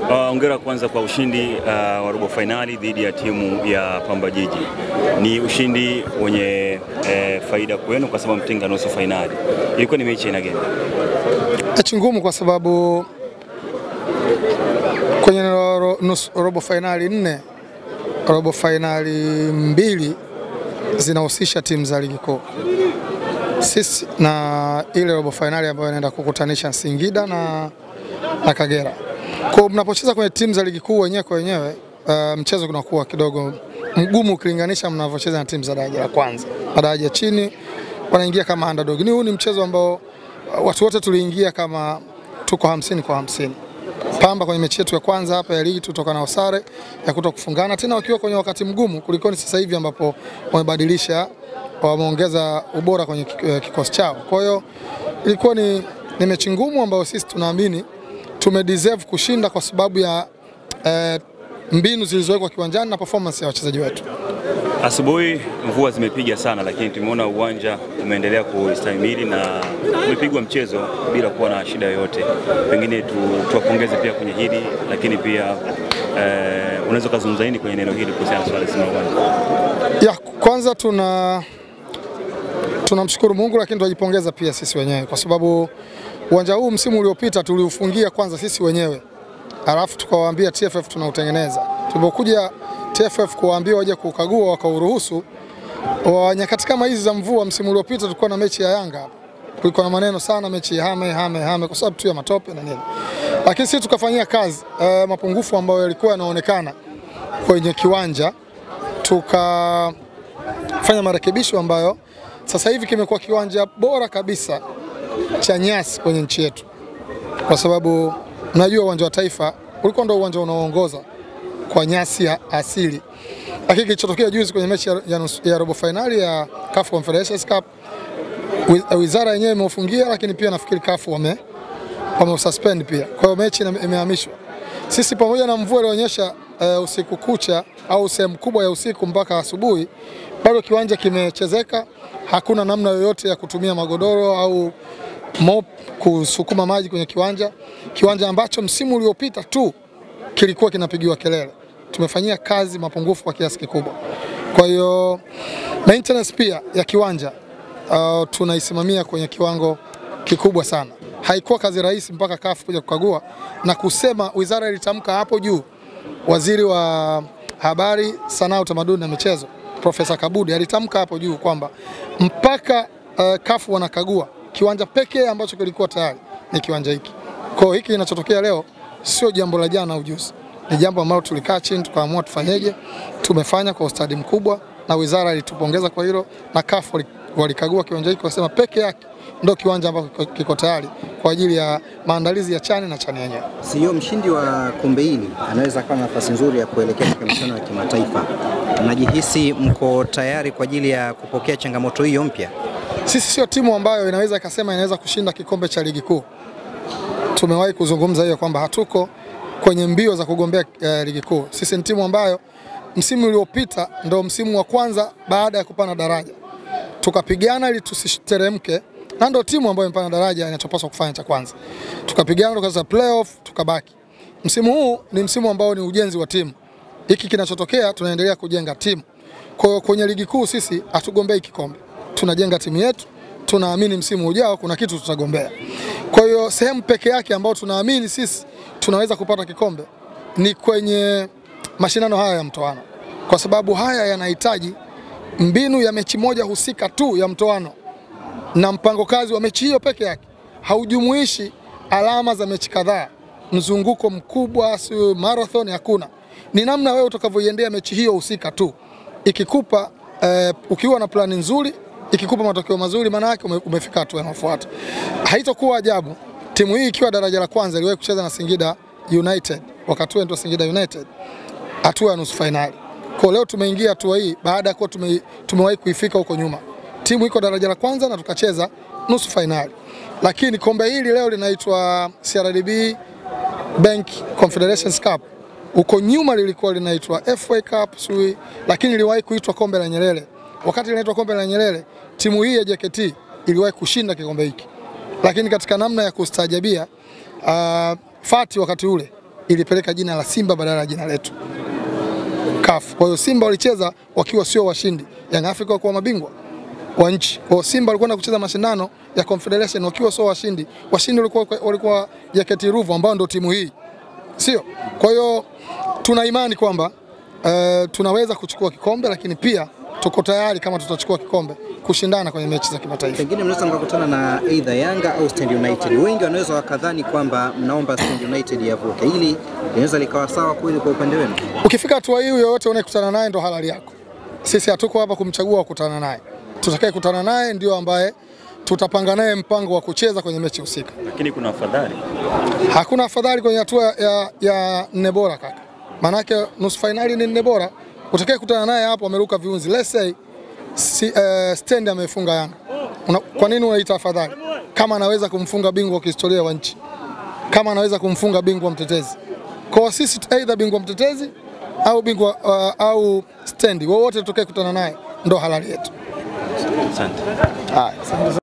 Hongera kwanza kwa ushindi wa robo finali dhidi ya timu ya Pamba Jiji. Ni ushindi wenye faida kwenu kwa sababu mtinga nusu finali. Ilikuwa ni mechi aina gani? Mechi ngumu kwa sababu kwenye robo finali 4, robo finali 2 zinahusisha timu za ligi kuu. Sisi na ile robo finali ambayo inaenda kukutanisha Singida na Kagera. Kwa mnapocheza kwenye timu za ligi kuu wenyewe kwa wenyewe, mchezo kunakuwa kidogo mgumu ukilinganisha mnavyocheza na timu za daraja la kwanza. Daraja ya chini wanaingia kama underdog. Huu ni mchezo ambao watu wote tuliingia kama tuko 50 kwa 50. Pamba kwenye mechi yetu ya kwanza hapa ya ligi tutoka na sare ya kutokufungana tena wakiwa kwenye wakati mgumu kuliko ni sasa hivi ambapo wamebadilisha, wameongeza ubora kwenye kikosi chao. Kwa hiyo ilikuwa ni mechi ngumu ambayo sisi tunaamini tumedeserve kushinda kwa sababu ya mbinu zilizowekwa kiwanjani na performance ya wachezaji wetu. Asubuhi mvua zimepiga sana, lakini tumeona uwanja umeendelea kustahimili na umepigwa mchezo bila kuwa na shida yoyote. Pengine tuwapongeze pia kwenye hili, lakini pia unaweza kuzungumza nini kwenye neno hili kuhusiana na swala zima la uwanja? Ya kwanza tunamshukuru Mungu, lakini tunajipongeza pia sisi wenyewe kwa sababu uwanja huu msimu uliopita tuliufungia kwanza sisi wenyewe. Alafu tukawaambia TFF tunautengeneza. Tulipokuja TFF kuwaambia waje kukagua wakauruhusu. Nyakati kama hizi za mvua msimu uliopita tulikuwa na mechi ya Yanga hapa. Kulikuwa na maneno sana mechi ya hame kwa sababu tu ya matope na nini. Lakini sisi tukafanyia kazi mapungufu ambayo yalikuwa yanaonekana kwenye kiwanja. Tukafanya marekebisho ambayo sasa hivi kimekuwa kiwanja bora kabisa cha nyasi kwenye nchi yetu. Kwa sababu mnajua uwanja wa Taifa ulikuwa ndio uwanja unaoongoza kwa nyasi ya asili. Lakini kilichotokea juzi kwenye mechi ya robo finali ya CAF Confederations Cup, wizara yenyewe imeufungia, lakini pia nafikiri CAF wameususpend pia. Kwa hiyo mechi imehamishwa. Sisi pamoja na mvua ilionyesha usiku kucha au sehemu kubwa ya usiku mpaka asubuhi, bado kiwanja kimechezeka. Hakuna namna yoyote ya kutumia magodoro au mop kusukuma maji kwenye kiwanja ambacho msimu uliopita tu kilikuwa kinapigiwa kelele. Tumefanyia kazi mapungufu kwa kiasi kikubwa. Kwa hiyo maintenance pia ya kiwanja tunaisimamia kwenye kiwango kikubwa sana. Haikuwa kazi rahisi mpaka CAF kuja kukagua na kusema, wizara ilitamka hapo juu. Waziri wa Habari, Sanaa, Utamaduni na Michezo Profesa Kabudi alitamka hapo juu kwamba mpaka CAF wanakagua, kiwanja pekee ambacho kilikuwa tayari ni kiwanja hiki. Kwa hiyo hiki kinachotokea leo sio jambo la jana au juzi. Ni jambo ambalo tulikaa chini tukaamua tufanyeje. Tumefanya kwa ustadi mkubwa na wizara ilitupongeza kwa hilo, na CAF walikagua kiwanja hiki wakasema peke yake ndio kiwanja ambacho kiko tayari kwa ajili ya maandalizi ya chani na chani yenyewe. Sio mshindi wa kombe hili anaweza kuwa na nafasi nzuri ya kuelekea katika mashindano ya kimataifa. Mnajihisi mko tayari kwa ajili ya kupokea changamoto hiyo mpya? Sisi sio timu ambayo inaweza kushinda kikombe cha ligi kuu. Tumewahi kuzungumza hiyo kwamba hatuko kwenye mbio za kugombea ligi kuu. Sisi ni timu ambayo msimu uliopita ndio msimu wa kwanza baada ya kupanda daraja. Tukapigana ili tusiteremke, na ndio timu ambayo imepanda daraja inachopaswa kufanya cha kwanza. Tukapigana tukacheza playoff tukabaki. Msimu huu ni msimu ambao ni ujenzi wa timu. Hiki kinachotokea tunaendelea kujenga timu. Kwa hiyo kwenye ligi kuu sisi hatugombei kikombe. Tunajenga timu yetu, tunaamini msimu ujao kuna kitu tutagombea. Kwa hiyo sehemu peke yake ambayo tunaamini sisi tunaweza kupata kikombe ni kwenye mashindano haya ya mtoano. Kwa sababu haya yanahitaji mbinu ya mechi moja husika tu ya mtoano, na mpango kazi wa mechi hiyo peke yake haujumuishi alama za mechi kadhaa, mzunguko mkubwa, sio marathon, hakuna. Ni namna wewe utakavyoiendea mechi hiyo husika tu. Ikikupa ukiwa na plani nzuri, ikikupa matokeo mazuri, maana yake umefika hatua inayofuata. Haitakuwa ajabu timu hii ikiwa daraja la kwanza iliwahi kucheza na Singida United, wakati ndio Singida United hatua ya nusu finali. Kwa leo tumeingia hatua hii baada ya kuwa tumewahi kuifika huko nyuma. Timu iko daraja la kwanza na tukacheza nusu finali. Lakini kombe hili leo linaitwa CRDB Bank Confederations Cup. Huko nyuma lilikuwa linaitwa FA Cup, lakini iliwahi kuitwa kombe la Nyerere. Wakati linaitwa kombe la Nyerere, timu hii ya JKT iliwahi kushinda kikombe hiki. Lakini katika namna ya kustaajabia, Fati wakati ule ilipeleka jina la Simba badala ya jina letu CAF. Kwa hiyo Simba walicheza wakiwa sio washindi, Young Africa walikuwa mabingwa wa nchi. Kwa Simba walikwenda kucheza mashindano ya Confederation wakiwa sio washindi. Washindi walikuwa JKT Ruvu ambao ndio timu hii. Sio? Kwa hiyo tuna imani kwamba tunaweza kuchukua kikombe, lakini pia tuko tayari kama tutachukua kikombe kushindana kwenye mechi za kimataifa. Pengine mnaweza mkakutana na either Yanga au Stand United. Wengi wanaweza wakadhani kwamba mnaomba Stand United yavuke. Hili linaweza likawa sawa kweli kwa upande wenu? Ukifika hatua hii, yoyote unayekutana naye ndo halali yako. Sisi hatuko hapa kumchagua kukutana naye. Tutakaye kutana naye ndio ambaye tutapanga naye mpango wa kucheza kwenye mechi husika. Lakini kuna afadhali? Hakuna afadhali kwenye hatua ya nne bora kaka. Manake nusu finali ni nne bora. Utakaye kutana naye hapo ameruka viunzi. Let's say Stand amefunga Yanga. Kwa nini unaita afadhali? Kama anaweza kumfunga bingwa wa kihistoria wa nchi. Kama anaweza kumfunga bingwa mtetezi. Kwa sisi either bingwa mtetezi au bingwa au Stand. Wote tutakaye kutana naye ndo halali yetu. Asante. Asante.